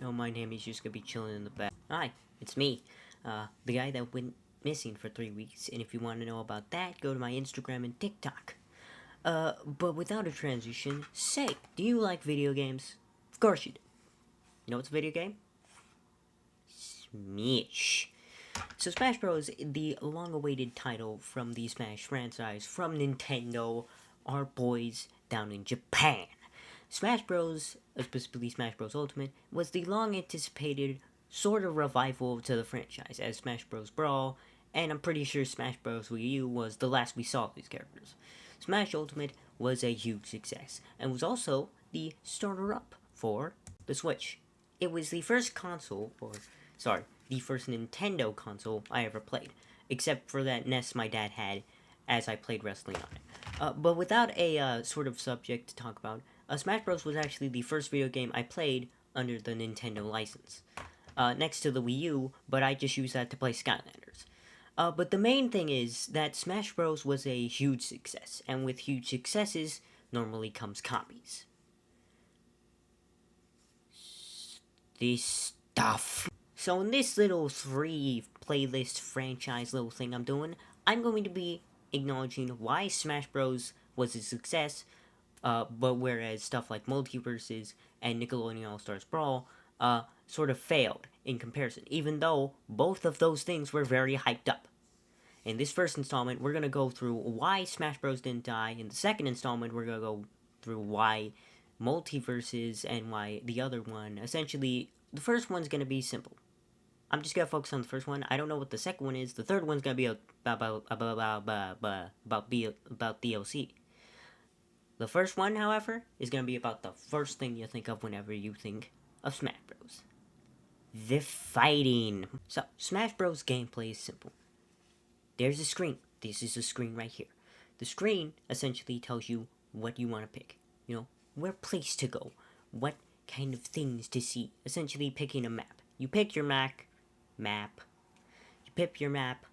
No, my name is just gonna be chilling in the back. Hi, it's me, the guy that went missing for 3 weeks, and if you want to know about that, go to my Instagram and TikTok. But without a transition, say, do you like video games? Of course you do. You know what's a video game? Smash. So Smash Bros, the long-awaited title from the Smash franchise from Nintendo, our boys down in Japan. Smash Bros, specifically Smash Bros Ultimate, was the long-anticipated sort of revival to the franchise as Smash Bros Brawl, and I'm pretty sure Smash Bros Wii U was the last we saw of these characters. Smash Ultimate was a huge success, and was also the starter-up for the Switch. It was the first console, the first Nintendo console I ever played, except for that NES my dad had as I played wrestling on it. But without a sort of subject to talk about, Smash Bros. Was actually the first video game I played under the Nintendo license. Next to the Wii U, but I just used that to play Skylanders. But the main thing is that Smash Bros. Was a huge success, and with huge successes, normally comes copies. This stuff. So in this little 3 playlist franchise little thing I'm doing, I'm going to be acknowledging why Smash Bros. Was a success, but whereas stuff like Multiverses and Nickelodeon All-Stars Brawl sort of failed in comparison, even though both of those things were very hyped up. In this first installment, we're going to go through why Smash Bros. Didn't die. In the second installment, we're going to go through why Multiverses and why the other one, essentially, the first one's going to be simple. I'm just going to focus on the first one. I don't know what the second one is. The third one's going to be about DLC. The first one, however, is going to be about the first thing you think of whenever you think of Smash Bros. The fighting. So, Smash Bros. Gameplay is simple. There's a screen. This is a screen right here. The screen essentially tells you what you want to pick. You know, where place to go. What kind of things to see. Essentially picking a map. You pick your map. You pick your map.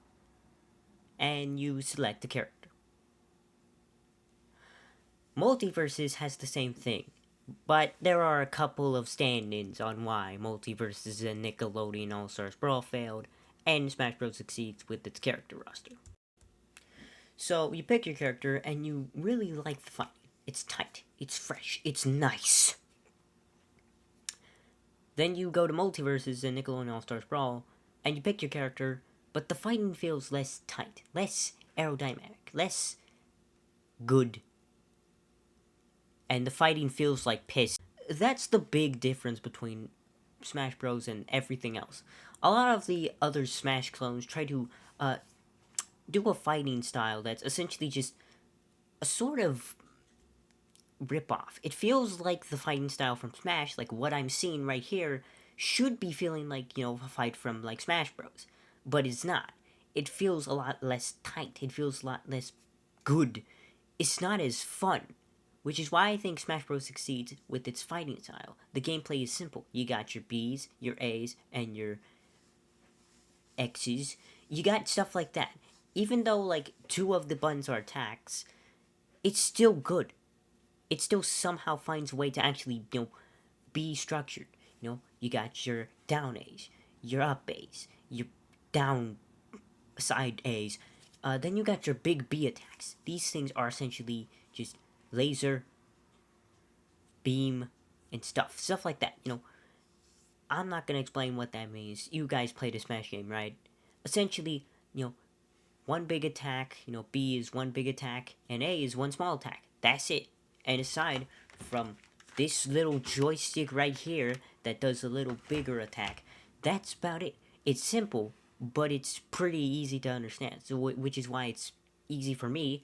And you select the character. Multiverses has the same thing, but there are a couple of stand-ins on why Multiverses and Nickelodeon All-Stars Brawl failed, and Smash Bros. Succeeds with its character roster. So, you pick your character, and you really like the fight. It's tight, it's fresh, it's nice. Then you go to Multiverses and Nickelodeon All-Stars Brawl, and you pick your character, but the fighting feels less tight, less aerodynamic, less good. And the fighting feels like piss. That's the big difference between Smash Bros. And everything else. A lot of the other Smash clones try to do a fighting style that's essentially just a sort of rip-off. It feels like the fighting style from Smash, like what I'm seeing right here, should be feeling like, you know, a fight from, like, Smash Bros. But it's not. It feels a lot less tight. It feels a lot less good. It's not as fun. Which is why I think Smash Bros. Succeeds with its fighting style. The gameplay is simple. You got your Bs, your As, and your Xs. You got stuff like that. Even though, like, 2 of the buttons are attacks, it's still good. It still somehow finds a way to actually, you know, be structured. You know, you got your down As, your up As, your down side As. Then you got your big B attacks. These things are essentially just laser, beam, and stuff like that. You know, I'm not gonna explain what that means. You guys played a Smash game, right? Essentially, you know, one big attack, you know, B is one big attack, and A is one small attack. That's it. And aside from this little joystick right here that does a little bigger attack, that's about it. It's simple, but it's pretty easy to understand. So, which is why it's easy for me,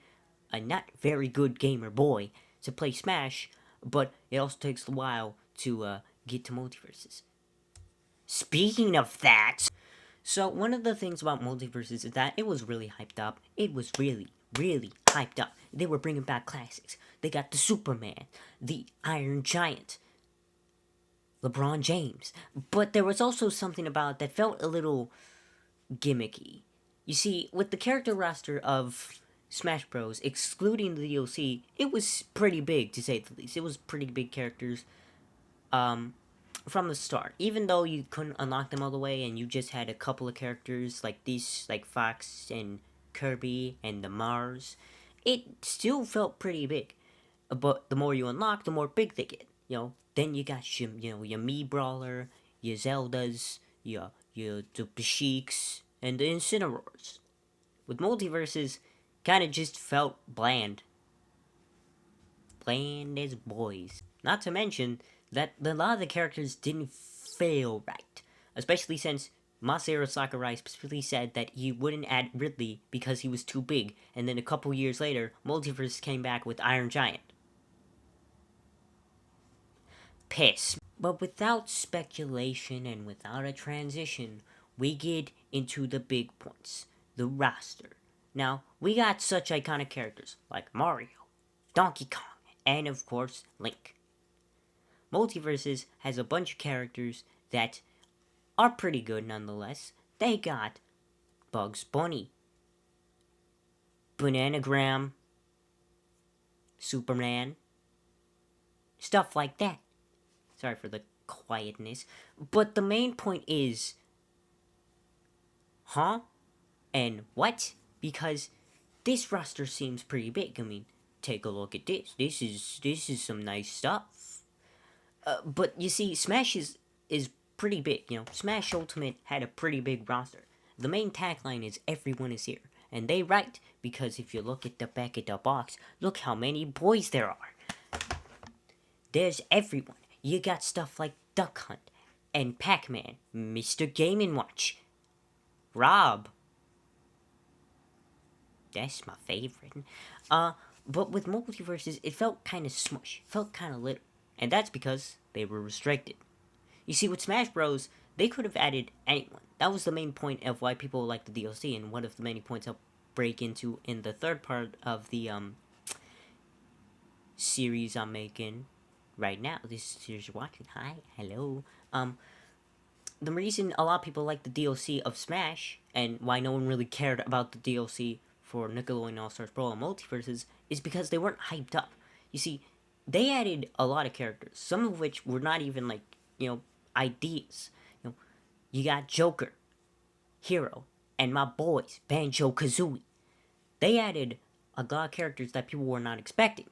a not very good gamer boy, to play Smash, but it also takes a while to get to Multiverses. Speaking of that, so one of the things about Multiverses is that it was really hyped up. It was really, really hyped up. They were bringing back classics. They got the Superman, the Iron Giant, LeBron James. But there was also something about it that felt a little gimmicky. You see, with the character roster of Smash Bros, excluding the DLC, it was pretty big, to say the least. It was pretty big characters. from the start, even though you couldn't unlock them all the way and you just had a couple of characters like these, like Fox and Kirby and the Mars, it still felt pretty big. But the more you unlock, the more big they get. Then you got your Mii Brawler, your Zeldas, your the Basheiks, and the Incineroars. With multiverses, kind of just felt bland. Bland as boys. Not to mention that a lot of the characters didn't feel right. Especially since Masaru Sakurai specifically said that he wouldn't add Ridley because he was too big, and then a couple years later, Multiverse came back with Iron Giant. Piss. But without speculation and without a transition, we get into the big points. The roster. Now, we got such iconic characters like Mario, Donkey Kong, and of course, Link. Multiverses has a bunch of characters that are pretty good nonetheless. They got Bugs Bunny, Bananagram, Superman, stuff like that. Sorry for the quietness. But the main point is, huh? And what? Because this roster seems pretty big. I mean, take a look at this. This is some nice stuff. But you see, Smash is pretty big. Smash Ultimate had a pretty big roster. The main tagline is "Everyone is here," and they right, because if you look at the back of the box, look how many boys there are. There's everyone. You got stuff like Duck Hunt and Pac-Man, Mr. Game & Watch, Rob. That's my favorite. But with multiverses, it felt kind of smush, felt kind of little, and that's because they were restricted. You see, with Smash Bros, they could have added anyone. That was the main point of why people liked the DLC, and one of the many points I'll break into in the third part of the series I'm making right now. This series you're watching. Hi, hello. The reason a lot of people like the DLC of Smash, and why no one really cared about the DLC for Nickelodeon All-Stars Brawl and Multiverses, is because they weren't hyped up. You see, they added a lot of characters, some of which were not even ideas. You got Joker, Hero, and my boys, Banjo-Kazooie. They added a lot of characters that people were not expecting,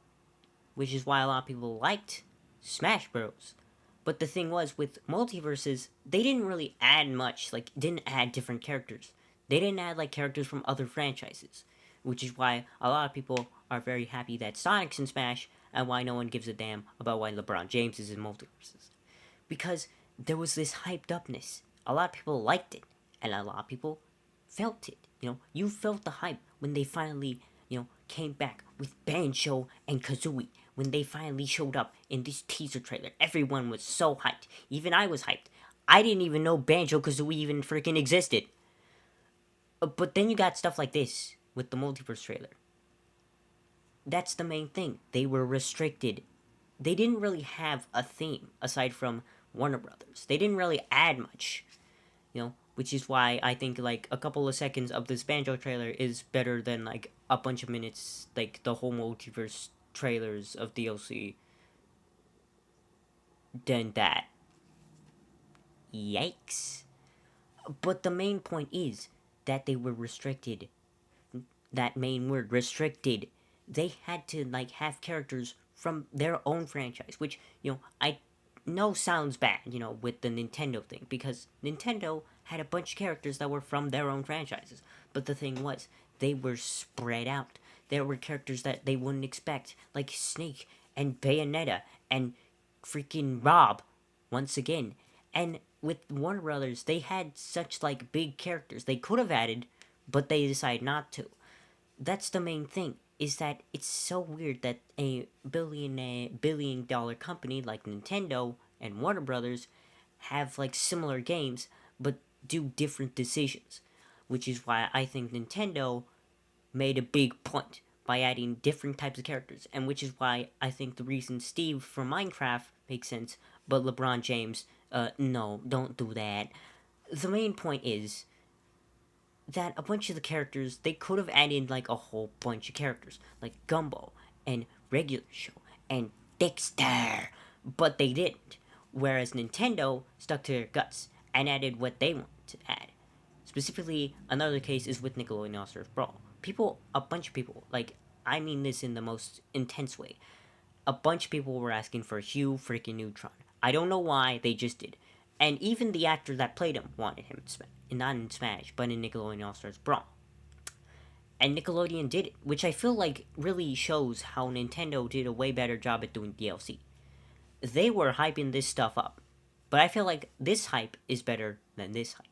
which is why a lot of people liked Smash Bros. But the thing was, with Multiverses, they didn't really add much, didn't add different characters. They didn't add, characters from other franchises, which is why a lot of people are very happy that Sonic's in Smash, and why no one gives a damn about why LeBron James is in Multiverses. Because there was this hyped upness. A lot of people liked it, and a lot of people felt it. You felt the hype when they finally, came back with Banjo and Kazooie. When they finally showed up in this teaser trailer, everyone was so hyped. Even I was hyped. I didn't even know Banjo-Kazooie even freaking existed. But then you got stuff like this with the Multiverse trailer. That's the main thing. They were restricted. They didn't really have a theme aside from Warner Brothers. They didn't really add much, which is why I think a couple of seconds of this Banjo trailer is better than a bunch of minutes, the whole Multiverse trailers of DLC than that. Yikes. But the main point is that they were restricted. That main word, restricted. They had to have characters from their own franchise, which I know sounds bad, with the Nintendo thing, because Nintendo had a bunch of characters that were from their own franchises. But the thing was, they were spread out. There were characters that they wouldn't expect, like Snake and Bayonetta and freaking Rob, once again. And with Warner Brothers, they had such big characters they could have added, but they decided not to. That's the main thing, is that it's so weird that a billion dollar company like Nintendo and Warner Brothers have similar games but do different decisions, which is why I think Nintendo made a big point by adding different types of characters, and which is why I think the reason Steve from Minecraft makes sense, but LeBron James, no, don't do that. The main point is that a bunch of the characters, they could have added a whole bunch of characters, like Gumball and Regular Show and Dexter, but they didn't. whereas Nintendo stuck to their guts and added what they wanted to add. Specifically, another case is with Nickelodeon All Stars Brawl. People, a bunch of people, like, I mean this in the most intense way, a bunch of people were asking for Hugh freaking Neutron. I don't know why, they just did. And even the actor that played him wanted him, not in Smash, but in Nickelodeon All Stars Brawl. And Nickelodeon did it, which I feel like really shows how Nintendo did a way better job at doing DLC. They were hyping this stuff up, but I feel like this hype is better than this hype.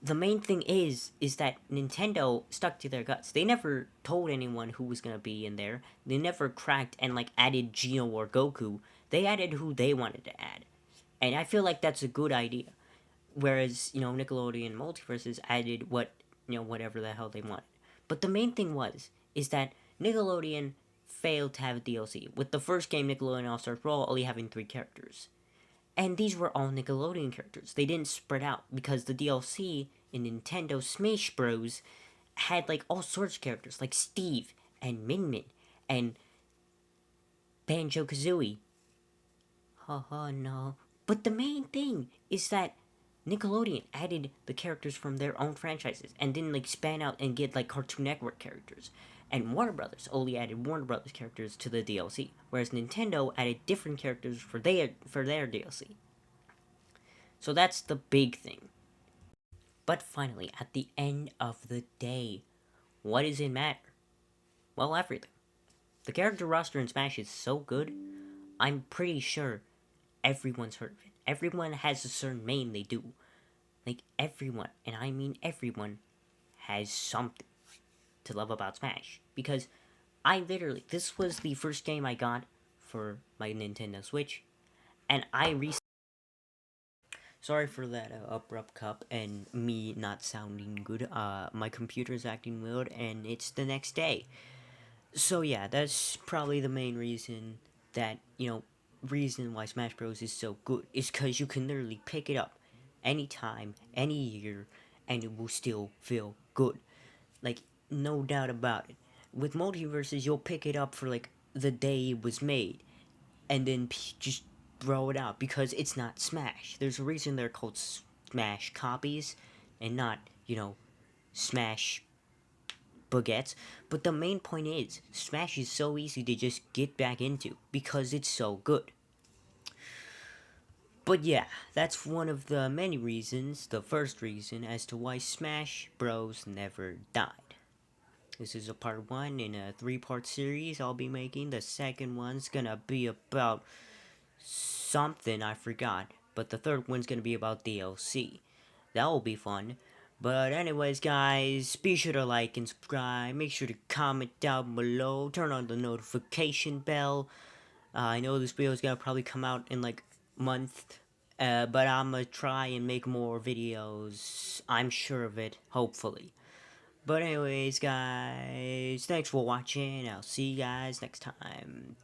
The main thing is that Nintendo stuck to their guts. They never told anyone who was gonna be in there. They never cracked and like added Gino or Goku. They added who they wanted to add, and I feel like that's a good idea. Whereas Nickelodeon Multiverses added whatever the hell they wanted. But the main thing is that Nickelodeon failed to have a DLC, with the first game Nickelodeon All Stars Brawl only having 3 characters. And these were all Nickelodeon characters. They didn't spread out because the DLC in Nintendo Smash Bros. Had like all sorts of characters like Steve and Min Min and Banjo Kazooie. Haha, no. But the main thing is that Nickelodeon added the characters from their own franchises and didn't like span out and get like Cartoon Network characters. And Warner Brothers only added Warner Brothers characters to the DLC, whereas Nintendo added different characters for their DLC. So that's the big thing. But finally, at the end of the day, what does it matter? Well, everything. The character roster in Smash is so good, I'm pretty sure everyone's heard of it. Everyone has a certain main they do. Like, everyone, and I mean everyone, has something to love about Smash. Because this was the first game I got for my Nintendo Switch, and sorry for that abrupt cut and me not sounding good. My computer's acting weird, and it's the next day. So yeah, that's probably the main reason that, reason why Smash Bros. Is so good. Is because you can literally pick it up anytime, any year, and it will still feel good. Like, no doubt about it. With multiverses, you'll pick it up for like the day it was made, and then just throw it out because it's not Smash. There's a reason they're called Smash copies, and not Smash baguettes. But the main point is, Smash is so easy to just get back into because it's so good. But yeah, that's one of the many reasons, the first reason, as to why Smash Bros. Never died. This is a part 1 in a 3-part series I'll be making. The second one's gonna be about something I forgot, but the third one's gonna be about DLC. That will be fun. But anyways, guys, be sure to like and subscribe. Make sure to comment down below. Turn on the notification bell. I know this video is gonna probably come out in like a month, but I'm gonna try and make more videos. I'm sure of it, hopefully. But anyways, guys, thanks for watching. I'll see you guys next time.